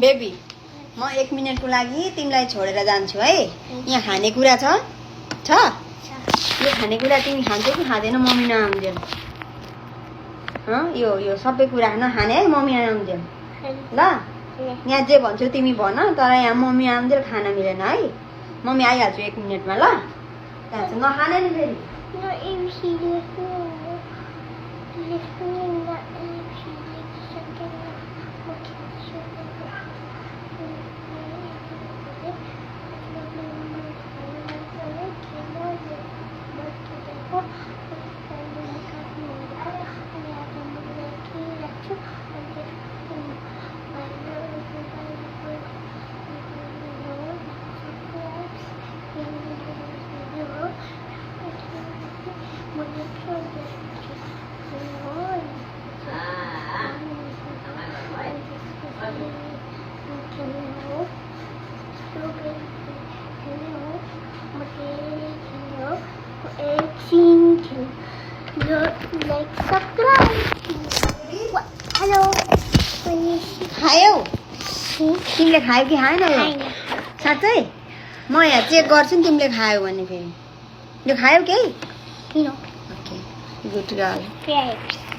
Baby म 1 मिनेटको लागि तिमीलाई छोडेर जान्छु है यहाँ खानेकुरा छ यो खानेकुरा तिमी खान्छौ कि खाँदैन मम्मी नआउन्जेल यो सबै कुरा नखाने है मम्मी आउन्जेल ल यहाँ जे भन्छु तिमी भन तर यहाँ मम्मी आउन्जेल खान मिलेन है मम्मी आइहाल्छु 1 मिनेटमा ल नखाने नि फेरि Hello. खायौ तिमीले खायौ कि खाएन यो साँच्चै म यहाँ चेक गर्छु नि तिमीले खायौ भने फेरि यो खायौ केही No. Okay good girl Grapes.